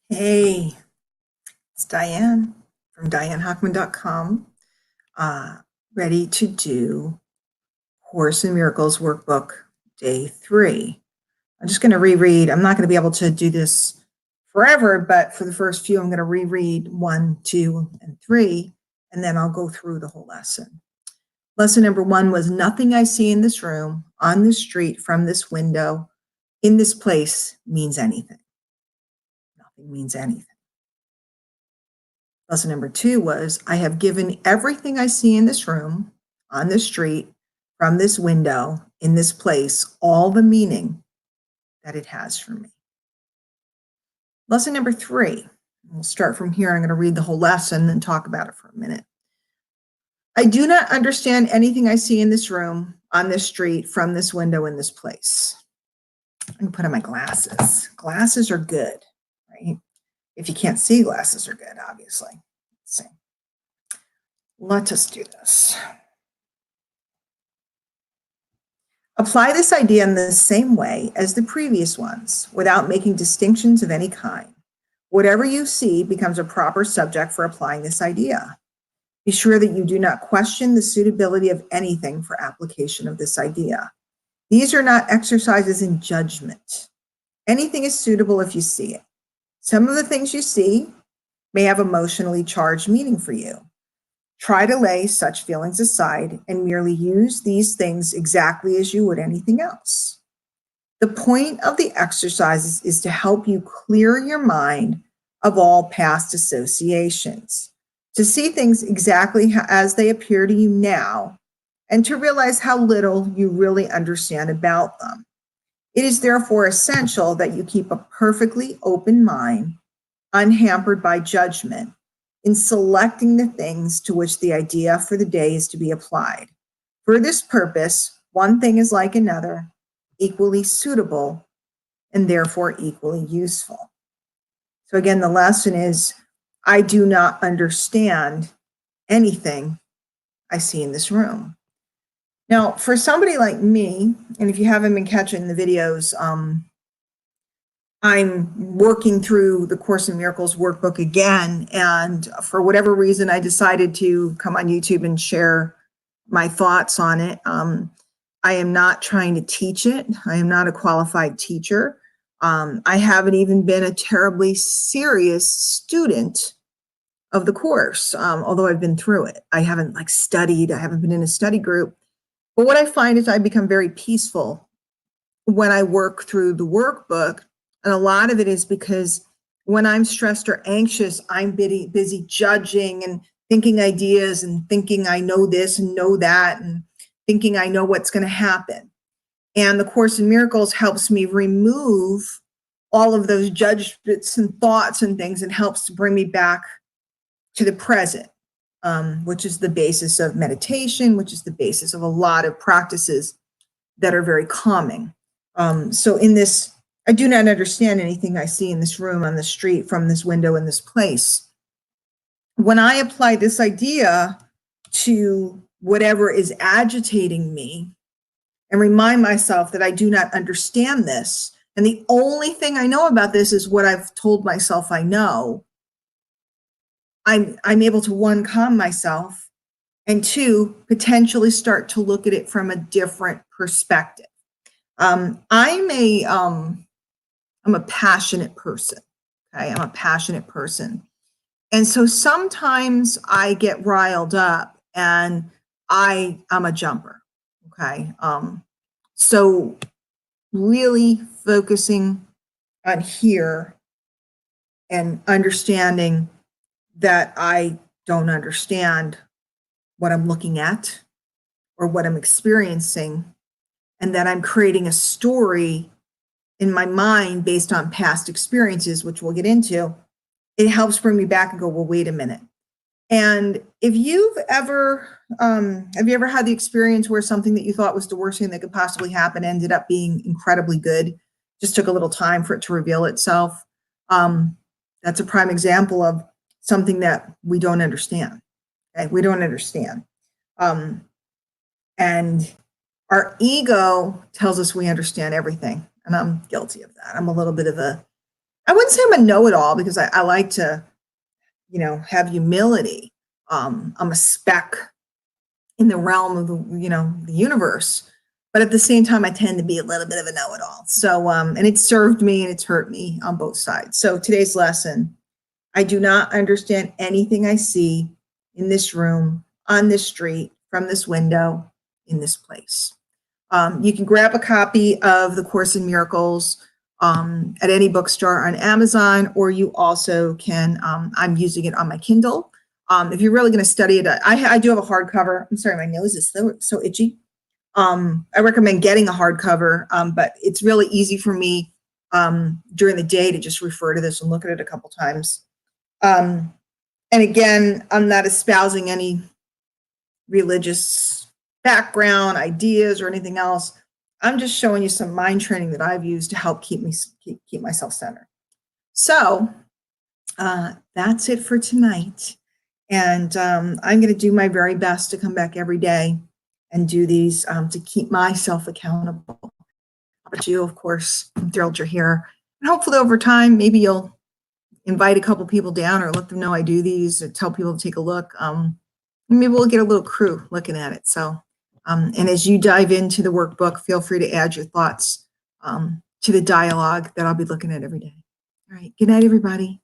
Hey, it's Diane from DianeHockman.com, ready to do Course in Miracles Workbook Day 3. I'm just going to reread. I'm not going to be able to do this forever, but for the first few, I'm going to reread 1, 2, and 3, and then I'll go through the whole lesson. Lesson number 1 was nothing I see in this room, on this street, from this window, in this place means anything. Nothing means anything. Lesson number 2 was, I have given everything I see in this room, on this street, from this window, in this place, all the meaning that it has for me. Lesson number 3, we'll start from here. I'm going to read the whole lesson and talk about it for a minute. I do not understand anything I see in this room, on this street, from this window, in this place. I'm going to put on my glasses. Glasses are good, right? If you can't see, glasses are good, obviously. Let's see. Let us do this. Apply this idea in the same way as the previous ones, without making distinctions of any kind. Whatever you see becomes a proper subject for applying this idea. Be sure that you do not question the suitability of anything for application of this idea. These are not exercises in judgment. Anything is suitable if you see it. Some of the things you see may have emotionally charged meaning for you. Try to lay such feelings aside and merely use these things exactly as you would anything else. The point of the exercises is to help you clear your mind of all past associations, to see things exactly as they appear to you now, and to realize how little you really understand about them. It is therefore essential that you keep a perfectly open mind, unhampered by judgment, in selecting the things to which the idea for the day is to be applied. For this purpose, one thing is like another, equally suitable, and therefore equally useful. So again, the lesson is, I do not understand anything I see in this room. Now, for somebody like me, and if you haven't been catching the videos, I'm working through the Course in Miracles workbook again, and for whatever reason, I decided to come on YouTube and share my thoughts on it. I am not trying to teach it. I am not a qualified teacher. I haven't even been a terribly serious student of the course, although I've been through it. I haven't studied. I haven't been in a study group. But what I find is I become very peaceful when I work through the workbook. And a lot of it is because when I'm stressed or anxious, I'm busy judging and thinking ideas and thinking I know this and know that and thinking I know what's going to happen. And the Course in Miracles helps me remove all of those judgments and thoughts and things, and helps to bring me back to the present, which is the basis of meditation, which is the basis of a lot of practices that are very calming. So in this, I do not understand anything I see in this room, on the street, from this window, in this place. When I apply this idea to whatever is agitating me and remind myself that I do not understand this, and the only thing I know about this is what I've told myself I know, I'm able to, 1, calm myself, and 2, potentially start to look at it from a different perspective. I'm a passionate person. Okay, I'm a passionate person. And so sometimes I get riled up and I'm a jumper. Okay. So really focusing on here and understanding that I don't understand what I'm looking at or what I'm experiencing, and that I'm creating a story in my mind based on past experiences, which we'll get into, it helps bring me back and go, well, wait a minute. And if you've ever, have you ever had the experience where something that you thought was the worst thing that could possibly happen ended up being incredibly good? Just took a little time for it to reveal itself. That's a prime example of something that we don't understand. Okay? We don't understand. And our ego tells us we understand everything. And I'm guilty of that. I'm a little bit of a I wouldn't say I'm a know-it-all because I like to, have humility. I'm a speck in the realm of the universe. But at the same time, I tend to be a little bit of a know-it-all. So, and it's served me and it's hurt me on both sides. So today's lesson, I do not understand anything I see in this room, on this street, from this window, in this place. You can grab a copy of The Course in Miracles at any bookstore on Amazon, or you also can, I'm using it on my Kindle. If you're really going to study it, I do have a hardcover. I'm sorry, my nose is so itchy. I recommend getting a hardcover, but it's really easy for me during the day to just refer to this and look at it a couple times. And again, I'm not espousing any religious background, ideas, or anything else. I'm just showing you some mind training that I've used to help keep myself centered. So that's it for tonight. And I'm going to do my very best to come back every day and do these to keep myself accountable. But you, of course, I'm thrilled you're here. And hopefully over time, maybe you'll invite a couple people down or let them know I do these or tell people to take a look. Maybe we'll get a little crew looking at it. So, and as you dive into the workbook, feel free to add your thoughts to the dialogue that I'll be looking at every day. All right. Good night, everybody.